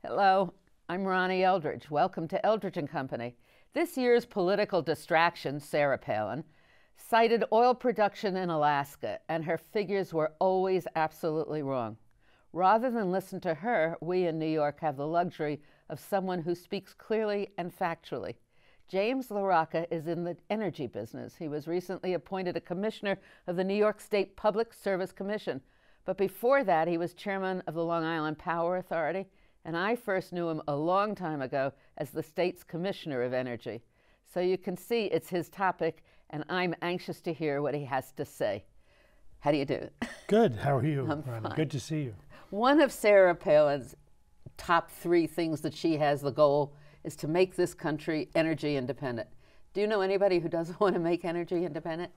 Hello, I'm Ronnie Eldridge. Welcome to Eldridge & Company. This year's political distraction, Sarah Palin, cited oil production in Alaska, and her figures were always absolutely wrong. Rather than listen to her, we in New York have the luxury of someone who speaks clearly and factually. James Larocca is in the energy business. He was recently appointed a commissioner of the New York State Public Service Commission. But before that, he was chairman of the Long Island Power Authority, and I first knew him a long time ago as the state's commissioner of energy. So you can see it's his topic, and I'm anxious to hear what he has to say. How do you do? Good. How are you, I'm Ronnie? fine. Good to see you. One of Sarah Palin's top 3 things that she has the goal is to make this country energy independent. Do you know anybody who doesn't want to make energy independent?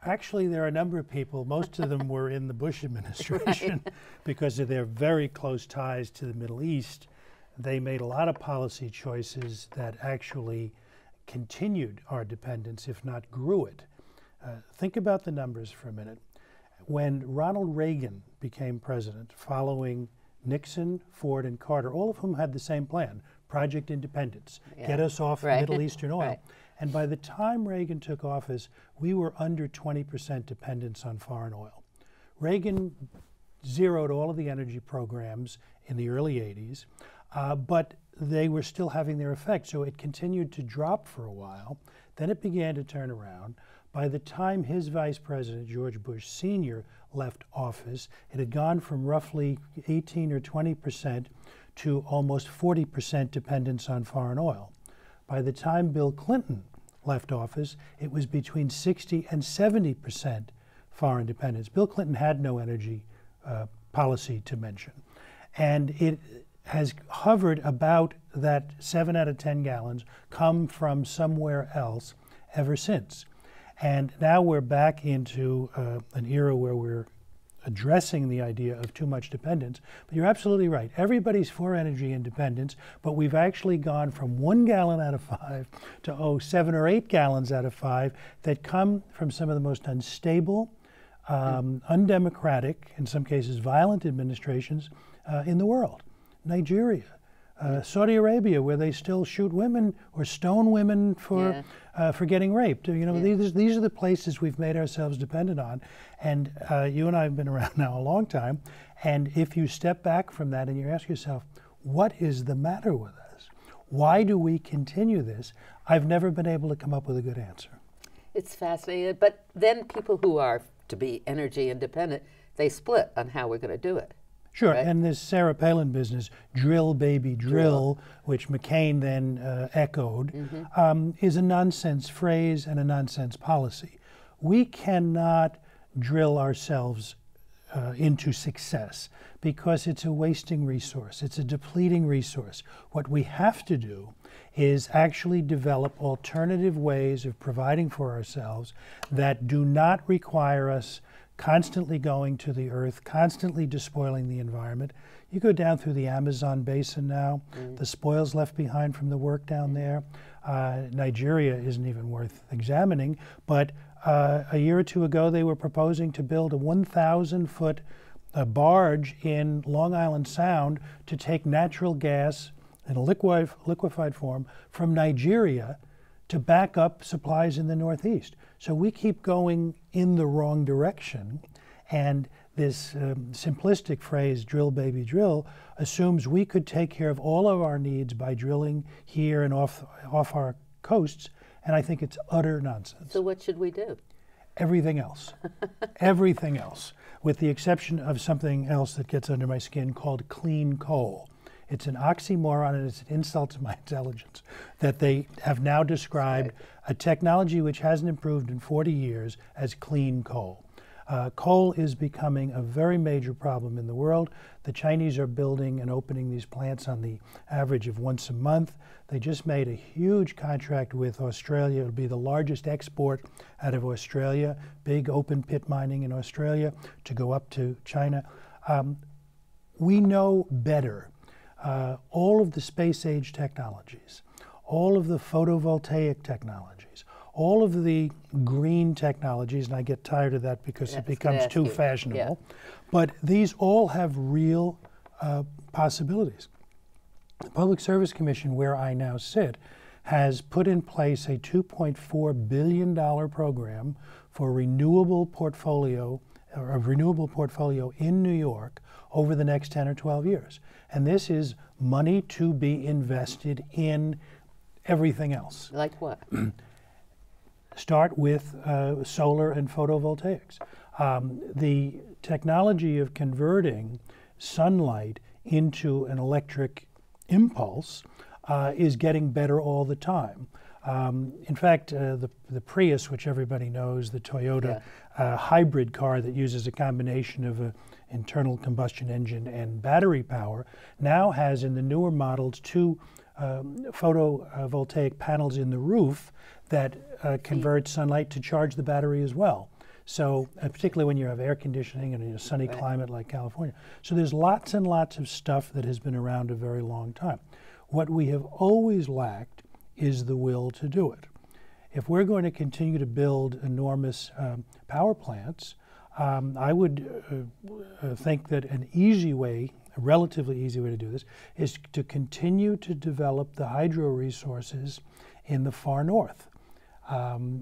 Actually, there are a number of people. Most of them were in the Bush administration because of their very close ties to the Middle East. They made a lot of policy choices that actually continued our dependence, if not grew it. Think about the numbers for a minute. When Ronald Reagan became president, following Nixon, Ford, and Carter, all of whom had the same plan, Project Independence, get us off Middle Eastern oil. Right. And by the time Reagan took office, we were under 20% dependence on foreign oil. Reagan zeroed all of the energy programs in the early 80s, but they were still having their effect, so it continued to drop for a while. Then it began to turn around. By the time his vice president, George Bush Sr., left office, it had gone from roughly 18 or 20% to almost 40% dependence on foreign oil. By the time Bill Clinton left office, it was between 60 and 70% foreign dependence. Bill Clinton had no energy policy to mention. And it has hovered about that 7 out of 10 gallons come from somewhere else ever since. And now we're back into an era where we're addressing the idea of too much dependence. But you're absolutely right. Everybody's for energy independence, but we've actually gone from 1 gallon out of 5 to 7 or 8 gallons out of 5 that come from some of the most unstable, undemocratic, in some cases violent administrations in the world. Nigeria, Saudi Arabia, where they still shoot women or stone women for getting raped. You know, these are the places we've made ourselves dependent on. And you and I have been around now a long time. And if you step back from that and you ask yourself, what is the matter with us? Why do we continue this? I've never been able to come up with a good answer. It's fascinating. But then people who are to be energy independent, they split on how we're going to do it. Sure, right? And this Sarah Palin business, drill, baby, drill, which McCain then echoed, is a nonsense phrase and a nonsense policy. We cannot drill ourselves into success because it's a wasting resource. It's a depleting resource. What we have to do is actually develop alternative ways of providing for ourselves that do not require us constantly going to the earth, constantly despoiling the environment. You go down through the Amazon basin now, the spoils left behind from the work down there. Nigeria isn't even worth examining, but a year or two ago they were proposing to build a 1,000-foot barge in Long Island Sound to take natural gas in a liquefied form from Nigeria to back up supplies in the Northeast. So we keep going in the wrong direction, and this simplistic phrase, drill, baby, drill, assumes we could take care of all of our needs by drilling here and off our coasts, and I think it's utter nonsense. So what should we do? Everything else. Everything else, with the exception of something else that gets under my skin called clean coal. It's an oxymoron and it's an insult to my intelligence that they have now described a technology which hasn't improved in 40 years as clean coal. Coal is becoming a very major problem in the world. The Chinese are building and opening these plants on the average of once a month. They just made a huge contract with Australia. It'll be the largest export out of Australia, big open pit mining in Australia to go up to China. We know better. All of the space age technologies, all of the photovoltaic technologies, all of the green technologies, and I get tired of that because it becomes too fashionable, but these all have real possibilities. The Public Service Commission, where I now sit, has put in place a $2.4 billion program for a renewable portfolio in New York over the next 10 or 12 years. And this is money to be invested in everything else. Like what? Start with solar and photovoltaics. The technology of converting sunlight into an electric impulse is getting better all the time. In fact, the Prius, which everybody knows, the Toyota hybrid car that uses a combination of an internal combustion engine and battery power, now has in the newer models 2 photovoltaic panels in the roof that convert sunlight to charge the battery as well. So particularly when you have air conditioning and in a sunny climate like California. So there's lots and lots of stuff that has been around a very long time. What we have always lacked is the will to do it. If we're going to continue to build enormous power plants, I would think that an easy way, a relatively easy way to do this, is to continue to develop the hydro resources in the far north.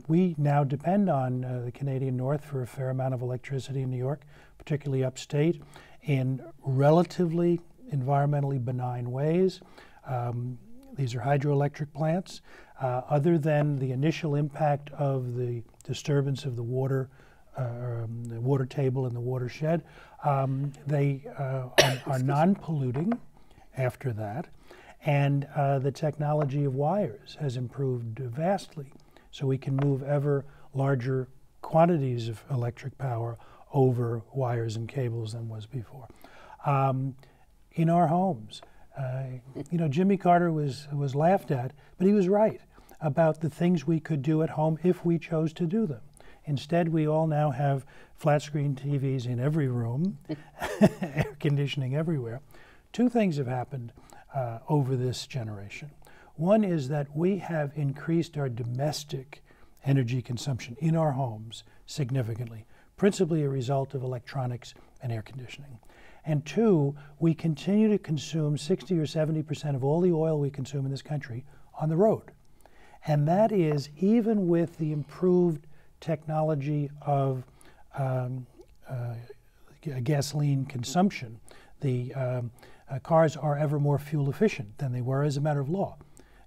We now depend on the Canadian North for a fair amount of electricity in New York, particularly upstate, in relatively environmentally benign ways. These are hydroelectric plants. Other than the initial impact of the disturbance of the water table and the watershed, they are non-polluting after that. And the technology of wires has improved vastly. So we can move ever larger quantities of electric power over wires and cables than was before. In our homes, Jimmy Carter was laughed at, but he was right about the things we could do at home if we chose to do them. Instead, we all now have flat screen TVs in every room, air conditioning everywhere. 2 things have happened over this generation. One is that we have increased our domestic energy consumption in our homes significantly, principally a result of electronics and air conditioning. And 2, we continue to consume 60 or 70% of all the oil we consume in this country on the road. And that is even with the improved technology of gasoline consumption. The cars are ever more fuel efficient than they were as a matter of law.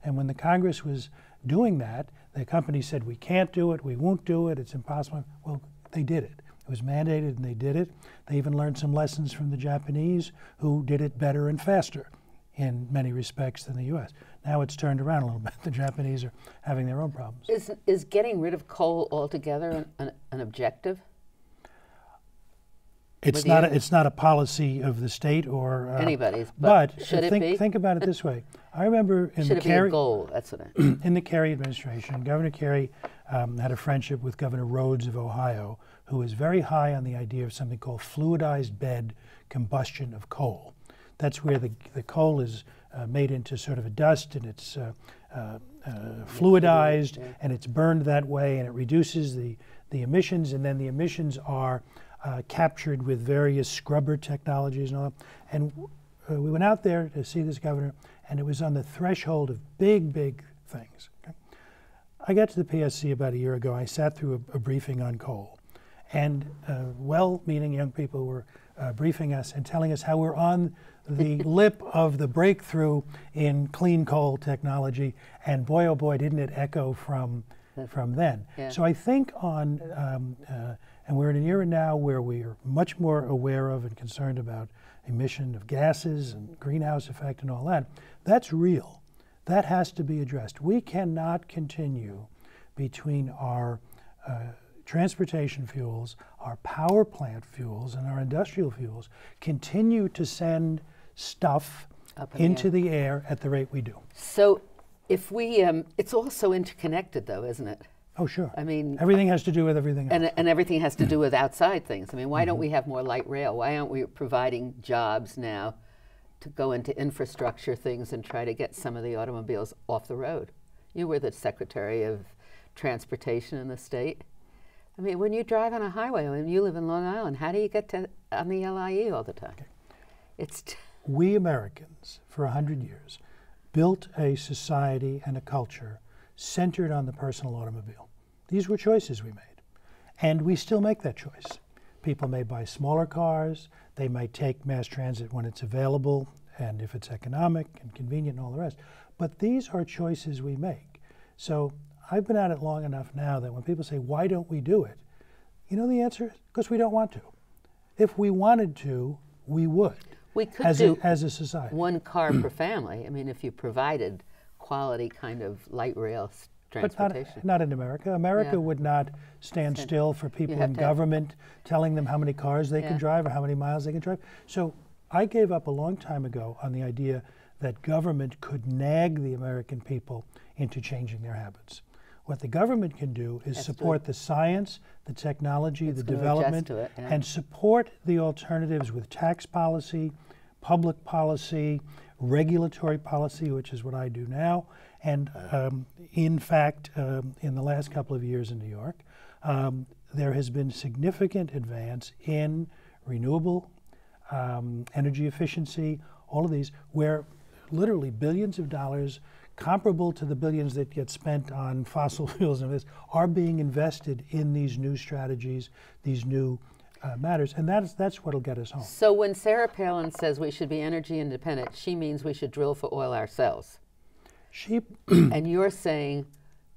And when the Congress was doing that, the company said, we can't do it, we won't do it, it's impossible. Well, they did it. It was mandated and they did it. They even learned some lessons from the Japanese, who did it better and faster in many respects than the U.S. Now it's turned around a little bit. The Japanese are having their own problems. Is getting rid of coal altogether an objective? It's not a policy of the state or anybody's. But should it be? Think about it this way. I remember in the Kerry goal. That's what in the Kerry administration, Governor Kerry had a friendship with Governor Rhodes of Ohio, who was very high on the idea of something called fluidized bed combustion of coal. That's where the coal is made into sort of a dust, and it's fluidized, and it's burned that way, and it reduces the emissions, and then the emissions are captured with various scrubber technologies and all that. And we went out there to see this governor, and it was on the threshold of big, big things. Okay? I got to the PSC about a year ago. I sat through a briefing on coal, and well-meaning young people were briefing us and telling us how we're on the lip of the breakthrough in clean coal technology, and boy, oh boy, didn't it echo from then. Yeah. So I think and we're in an era now where we are much more aware of and concerned about emission of gases and greenhouse effect and all that. That's real. That has to be addressed. We cannot continue between our transportation fuels, our power plant fuels, and our industrial fuels, continue to send stuff into the air at the rate we do. So if we, it's all so interconnected though, isn't it? Oh, sure. I mean, everything has to do with everything else. And everything has to do with outside things. I mean, why don't we have more light rail? Why aren't we providing jobs now to go into infrastructure things and try to get some of the automobiles off the road? You were the Secretary of Transportation in the state. I mean, when you drive on a highway, I mean, you live in Long Island, how do you get on the LIE all the time? Okay. We Americans, for 100 years, built a society and a culture centered on the personal automobile. These were choices we made, and we still make that choice. People may buy smaller cars, they might take mass transit when it's available, and if it's economic and convenient and all the rest. But these are choices we make. So I've been at it long enough now that when people say, why don't we do it? You know the answer is because we don't want to. If we wanted to, we would. We could as a society. One car per family. I mean, if you provided quality kind of light rail transportation. But not in America. America would not stand still for people in government telling them how many cars they can drive or how many miles they can drive. So I gave up a long time ago on the idea that government could nag the American people into changing their habits. What the government can do is support the science, the technology, the development, and support the alternatives with tax policy, public policy, regulatory policy, which is what I do now. And in fact, in the last couple of years in New York, there has been significant advance in renewable energy efficiency, all of these, where literally billions of dollars comparable to the billions that get spent on fossil fuels and this, are being invested in these new strategies, these new matters, and that's what'll get us home. So when Sarah Palin says we should be energy independent, she means we should drill for oil ourselves. And you're saying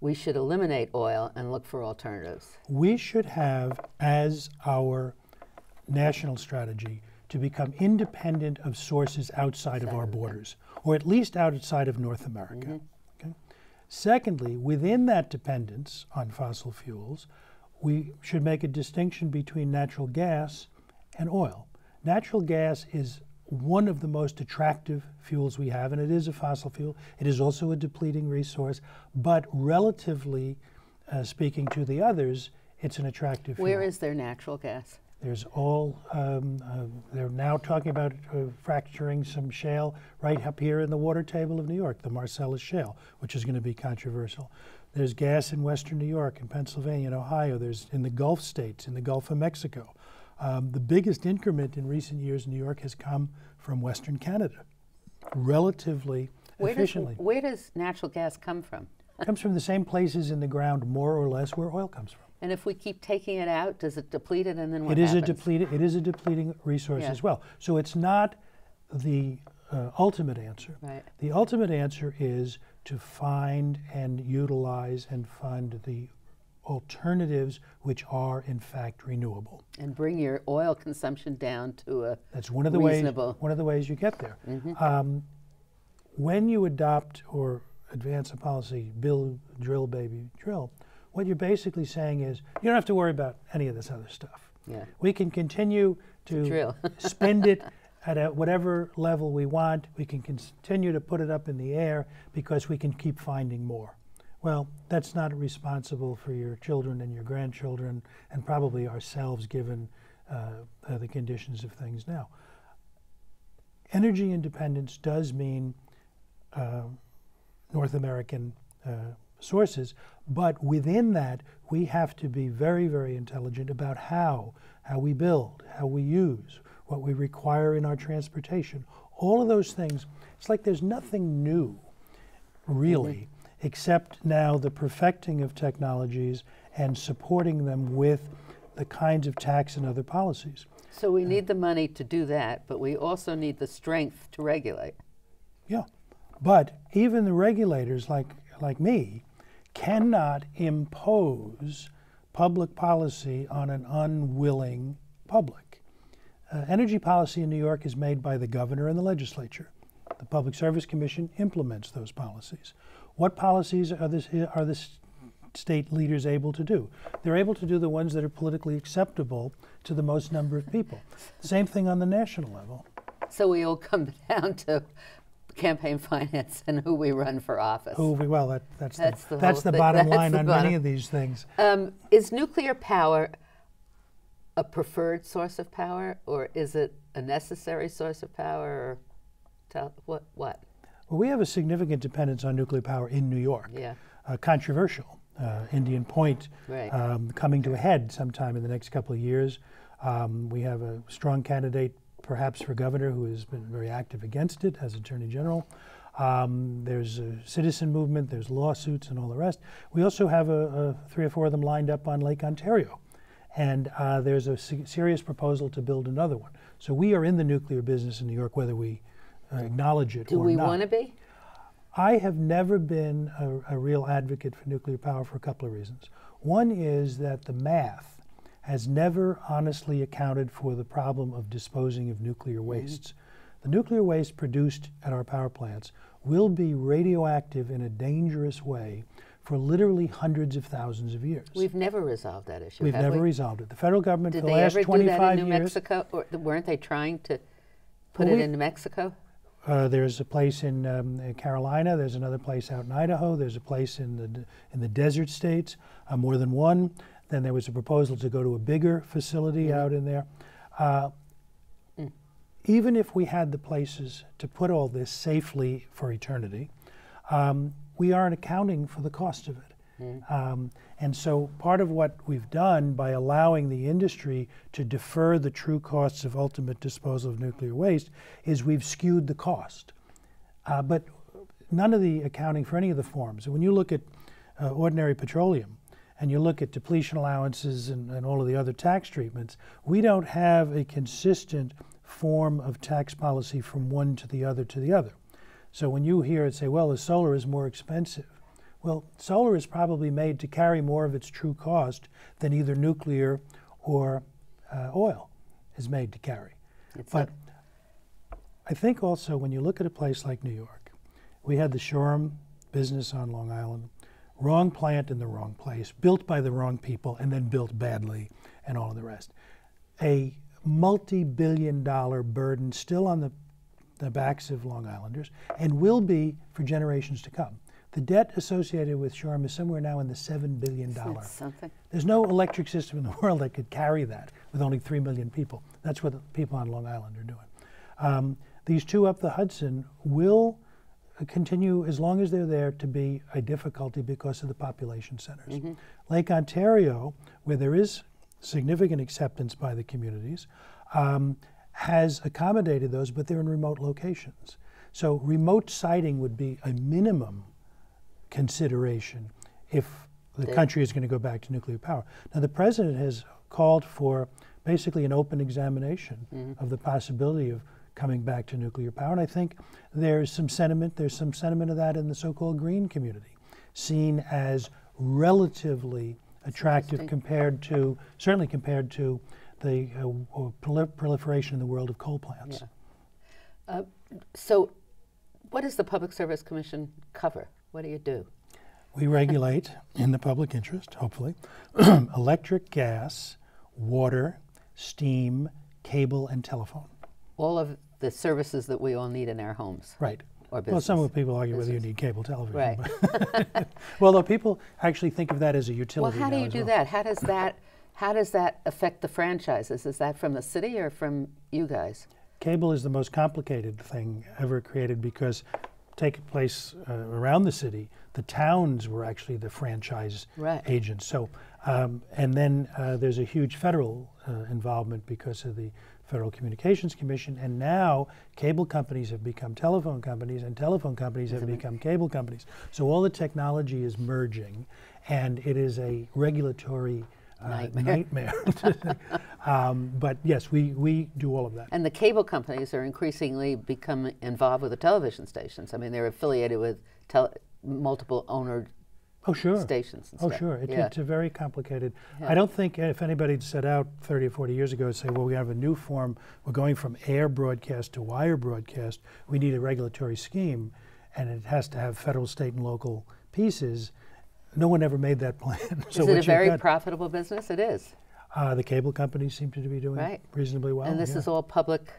we should eliminate oil and look for alternatives. We should have as our national strategy to become independent of sources outside of our borders, or at least outside of North America. Okay? Secondly, within that dependence on fossil fuels, we should make a distinction between natural gas and oil. Natural gas is one of the most attractive fuels we have, and it is a fossil fuel. It is also a depleting resource, but relatively speaking to the others, it's an attractive fuel. Where is there natural gas? There's all, they're now talking about fracturing some shale right up here in the water table of New York, the Marcellus Shale, which is going to be controversial. There's gas in western New York, in Pennsylvania, and Ohio. There's in the Gulf states, in the Gulf of Mexico. The biggest increment in recent years in New York has come from western Canada, relatively efficiently. Where does natural gas come from? It comes from the same places in the ground, more or less, where oil comes from. And if we keep taking it out, does it deplete it, and then what happens? It is a depleting resource as well. So it's not the ultimate answer. Right. The ultimate answer is to find and utilize and fund the alternatives which are in fact renewable. And bring your oil consumption down to a That's one of the reasonable. One of the ways you get there. When you adopt or advance a policy, build, drill, baby, drill, what you're basically saying is you don't have to worry about any of this other stuff. Yeah. We can continue to drill. spend it at whatever level we want. We can continue to put it up in the air because we can keep finding more. Well, that's not responsible for your children and your grandchildren and probably ourselves given the conditions of things now. Energy independence does mean North American sources, but within that we have to be very, very intelligent about how we build, how we use, what we require in our transportation. All of those things, it's like there's nothing new, really, except now the perfecting of technologies and supporting them with the kinds of tax and other policies. So we need the money to do that, but we also need the strength to regulate. Yeah, but even the regulators like me cannot impose public policy on an unwilling public. Energy policy in New York is made by the governor and the legislature. The Public Service Commission implements those policies. What policies are the state leaders able to do? They're able to do the ones that are politically acceptable to the most number of people. Same thing on the national level. So we all come down to campaign finance and who we run for office. That's the bottom line on many of these things. Is nuclear power a preferred source of power, or is it a necessary source of power, or what? Well, we have a significant dependence on nuclear power in New York. Yeah. Controversial. Indian Point right. Coming to a head sometime in the next couple of years. We have a strong candidate perhaps for governor, who has been very active against it as Attorney General. There's a citizen movement, there's lawsuits and all the rest. We also have 3 or 4 of them lined up on Lake Ontario. And there's a serious proposal to build another one. So we are in the nuclear business in New York, whether we acknowledge it or not. Do we want to be? I have never been a real advocate for nuclear power for a couple of reasons. One is that the math has never honestly accounted for the problem of disposing of nuclear wastes. The nuclear waste produced at our power plants will be radioactive in a dangerous way for literally hundreds of thousands of years. We've never resolved that issue, We've never resolved it. The federal government Did for the last 25 years... Did they ever do that in New Mexico? Or weren't they trying to put it in New Mexico? There's a place in Carolina. There's another place out in Idaho. There's a place in the desert states, more than one. Then there was a proposal to go to a bigger facility out in there. Even if we had the places to put all this safely for eternity, we aren't accounting for the cost of it. And so part of what we've done by allowing the industry to defer the true costs of ultimate disposal of nuclear waste is we've skewed the cost. But none of the accounting for any of the forms. When you look at ordinary petroleum and you look at depletion allowances and all of the other tax treatments, we don't have a consistent form of tax policy from one to the other to the other. So when you hear it say, well, the solar is more expensive, well, solar is probably made to carry more of its true cost than either nuclear or oil is made to carry. But I think also when you look at a place like New York, we had the Shoreham business on Long Island, wrong plant in the wrong place, built by the wrong people, and then built badly, and all of the rest. A multi-billion-dollar burden still on the backs of Long Islanders, and will be for generations to come. The debt associated with Shoreham is somewhere now in the $7 billion. That's something. There's no electric system in the world that could carry that with only 3 million people. That's what the people on Long Island are doing. These two up the Hudson will continue, as long as they're there, to be a difficulty because of the population centers. Lake Ontario, where there is significant acceptance by the communities, has accommodated those, but they're in remote locations. So remote siting would be a minimum consideration if the country is going to go back to nuclear power. Now, the president has called for basically an open examination of the possibility of coming back to nuclear power, and I think there's some sentiment of that in the so-called green community, seen as relatively attractive compared to, certainly compared to the proliferation in the world of coal plants. So what does the Public Service Commission cover? What do you do? We regulate, in the public interest, hopefully, electric, gas, water, steam, cable, and telephone. All of the services that we all need in our homes. Right. Or business. Well, some people argue whether you need cable television. Right. Well, though people actually think of that as a utility. Well, how do you do that? How does that affect the franchises? Is that from the city or from you guys? Cable is the most complicated thing ever created because taking place around the city, the towns were actually the franchise agents. So, and then there's a huge federal involvement because of the Federal Communications Commission, and now cable companies have become telephone companies, and telephone companies have become cable companies. So all the technology is merging, and it is a regulatory nightmare. But yes, we do all of that. And the cable companies are increasingly become involved with the television stations. I mean, they're affiliated with multiple owner stations and stuff. It's a very complicated. I don't think if anybody had set out 30 or 40 years ago to say, well, we have a new form, we're going from air broadcast to wire broadcast, we need a regulatory scheme, and it has to have federal, state, and local pieces. No one ever made that plan. So is it a very profitable business? It is. The cable companies seem to be doing reasonably well. And this is all public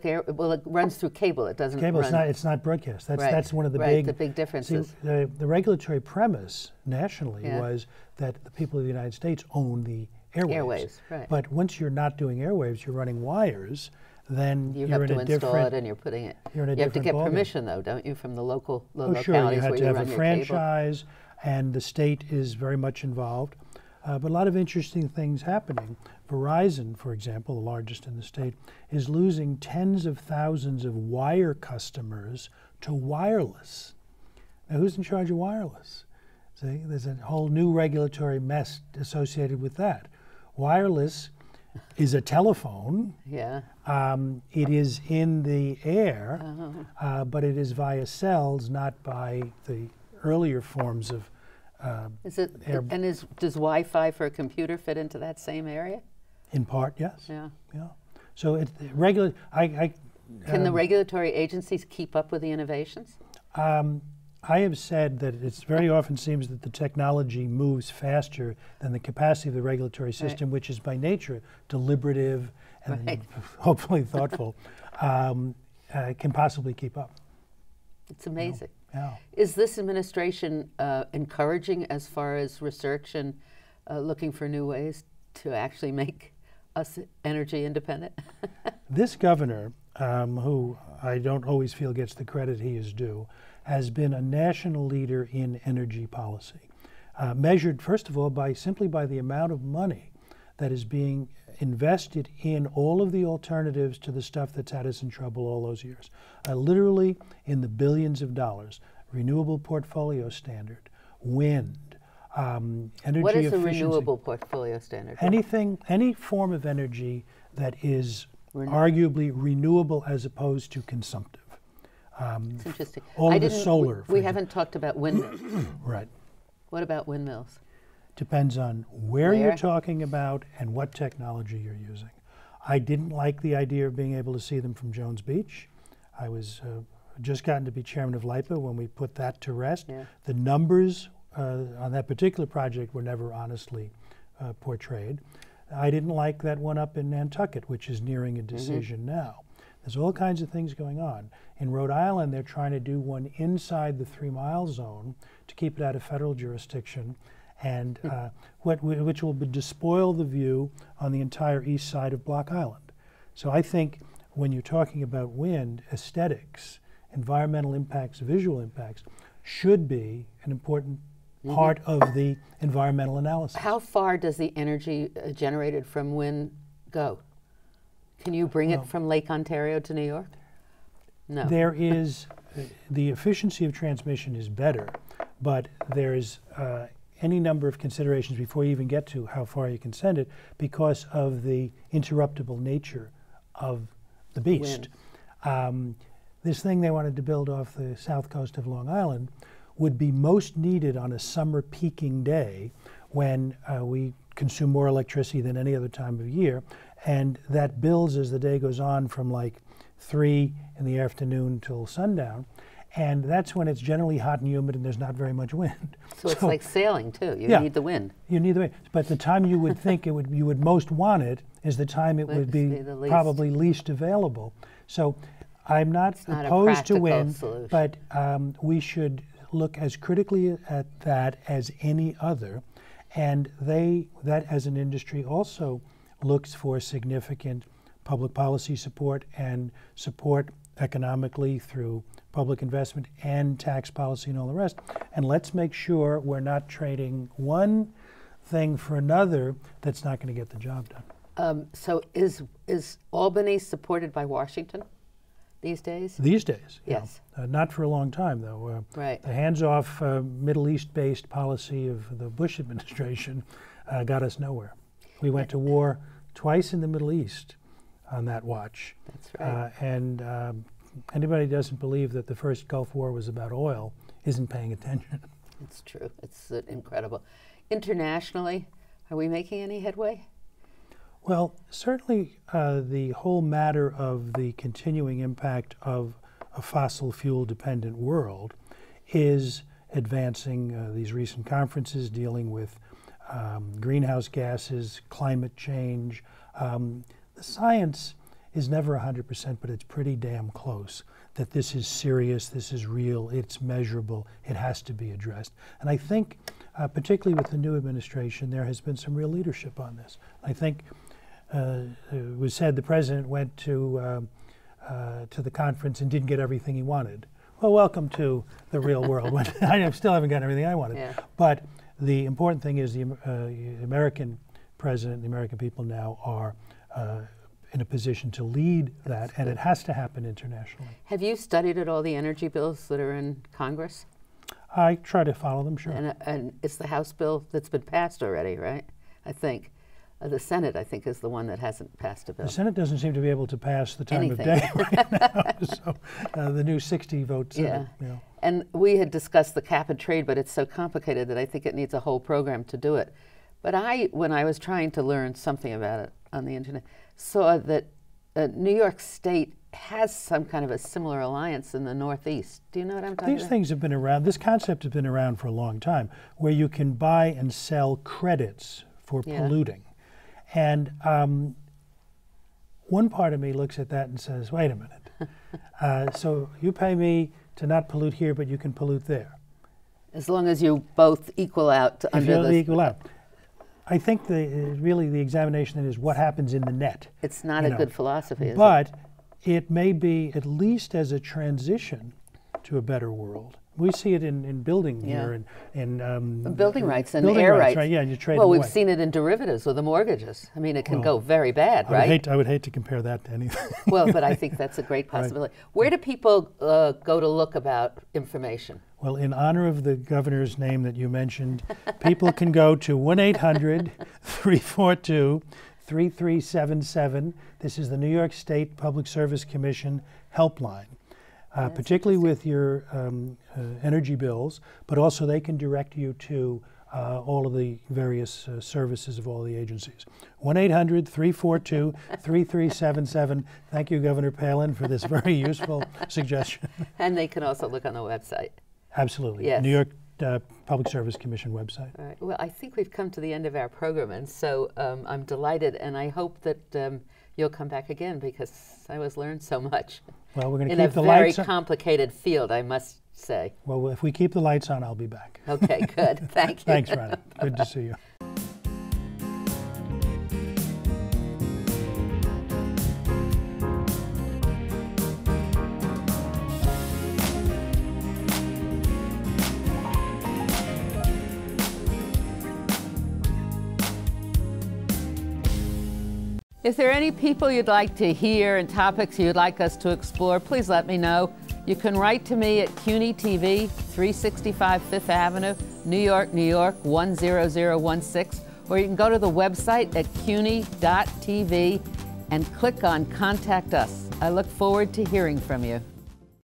air. Well, it runs through cable. It doesn't. Cable. It's not broadcast. That's one of the big differences. See, the regulatory premise nationally was that the people of the United States own the airwaves. But once you're not doing airwaves, you're running wires. Then you have to install it, and you're putting it. You have to get permission, though, don't you, from the localities sure. You have where to you have run a your franchise, and the state is very much involved. But a lot of interesting things happening. Verizon, for example, the largest in the state, is losing tens of thousands of wire customers to wireless. Now, who's in charge of wireless? See, there's a whole new regulatory mess associated with that. Wireless is a telephone. Yeah. It is in the air, but it is via cells, not by the earlier forms of Is it, and does Wi-Fi for a computer fit into that same area? In part, yes. Yeah. Yeah. So it Can the regulatory agencies keep up with the innovations? I have said that it very often seems that the technology moves faster than the capacity of the regulatory system, which is by nature deliberative and hopefully thoughtful, can possibly keep up. It's amazing. Yeah. Is this administration encouraging as far as research and looking for new ways to actually make us energy independent? This governor, who I don't always feel gets the credit he is due, has been a national leader in energy policy, measured, first of all, simply by the amount of money that is being invested in all of the alternatives to the stuff that's had us in trouble all those years. Literally in the billions of dollars. Renewable portfolio standard, wind, energy What is efficiency. a renewable portfolio standard? Any form of energy that is arguably renewable as opposed to consumptive. It's interesting. All of the solar. We haven't talked about windmills. Right. What about windmills? Depends on where you're talking about and what technology you're using. I didn't like the idea of being able to see them from Jones Beach. I was just gotten to be chairman of LIPA when we put that to rest. Yeah. The numbers on that particular project were never honestly portrayed. I didn't like that one up in Nantucket, which is nearing a decision now. There's all kinds of things going on. In Rhode Island, they're trying to do one inside the 3-mile zone to keep it out of federal jurisdiction, and which will despoil the view on the entire east side of Block Island. So I think when you're talking about wind, aesthetics, environmental impacts, visual impacts, should be an important part of the environmental analysis. How far does the energy generated from wind go? Can you bring it from Lake Ontario to New York? No. There is, the efficiency of transmission is better, but there's any number of considerations before you even get to how far you can send it because of the interruptible nature of the beast. This thing they wanted to build off the south coast of Long Island would be most needed on a summer peaking day when we consume more electricity than any other time of year, and that builds as the day goes on from like 3 in the afternoon till sundown, and that's when it's generally hot and humid and there's not very much wind. So it's like sailing too. You need the wind. You need the wind, but the time you would think you would most want it is the time it would be probably least available. So I'm not opposed to wind, but we should look as critically at that as any other, and that as an industry also looks for significant public policy support and support economically through public investment and tax policy and all the rest. And let's make sure we're not trading one thing for another that's not going to get the job done. So is Albany supported by Washington these days? These days, yes. Not for a long time, though. Right. The hands-off Middle East-based policy of the Bush administration got us nowhere. We went to war twice in the Middle East on that watch. That's right. And anybody who doesn't believe that the first Gulf War was about oil isn't paying attention. It's true. It's incredible. Internationally, are we making any headway? Well, certainly the whole matter of the continuing impact of a fossil fuel dependent world is advancing. These recent conferences dealing with greenhouse gases, climate change. The science is never 100%, but it's pretty damn close that this is serious, this is real, it's measurable, it has to be addressed. And I think, particularly with the new administration, there has been some real leadership on this. I think it was said the president went to the conference and didn't get everything he wanted. Well, welcome to the real world. I still haven't gotten everything I wanted. Yeah. But The important thing is the American president, the American people now are in a position to lead that, and it has to happen internationally. Have you studied at all the energy bills that are in Congress? I try to follow them, sure. And it's the House bill that's been passed already, right? I think. The Senate, I think, is the one that hasn't passed a bill. The Senate doesn't seem to be able to pass the time Anything. of day right now. So the new 60-vote Senate. Yeah. You know. And we had discussed the cap and trade, but it's so complicated that I think it needs a whole program to do it. But when I was trying to learn something about it on the internet, saw that New York State has some kind of a similar alliance in the Northeast. Do you know what I'm talking about? These things have been around, this concept has been around for a long time, where you can buy and sell credits for polluting. And one part of me looks at that and says, wait a minute. So you pay me to not pollute here, but you can pollute there. As long as you both equal out under the... equal out. I think really the examination then is what happens in the net. It's not a good philosophy, is it? But it may be, at least as a transition to a better world. We see it in building here, in building rights and building air rights. Right? Yeah, you trade. Well, them we've away. seen it in derivatives or the mortgages. I mean, it can go very bad, right? I would hate to compare that to anything. Well, but I think that's a great possibility. Right. Where do people go to look about information? Well, in honor of the governor's name that you mentioned, people can go to 1-800-342-3377. This is the New York State Public Service Commission helpline. Particularly with your energy bills, but also they can direct you to all of the various services of all the agencies. 1-800-342-3377. Thank you, Governor Palin, for this very useful suggestion. And they can also look on the website. Absolutely. Yes. New York Public Service Commission website. All right. Well, I think we've come to the end of our program, and so I'm delighted, and I hope that you'll come back again because I was learned so much. Well, we're going to keep the lights on. In a very lights complicated field, I must say. Well, if we keep the lights on, I'll be back. Okay, good. Thank you. Thanks, Ronnie. Good to see you. If there are any people you'd like to hear and topics you'd like us to explore, please let me know. You can write to me at CUNY TV, 365 Fifth Avenue, New York, New York, 10016, or you can go to the website at cuny.tv and click on Contact Us. I look forward to hearing from you.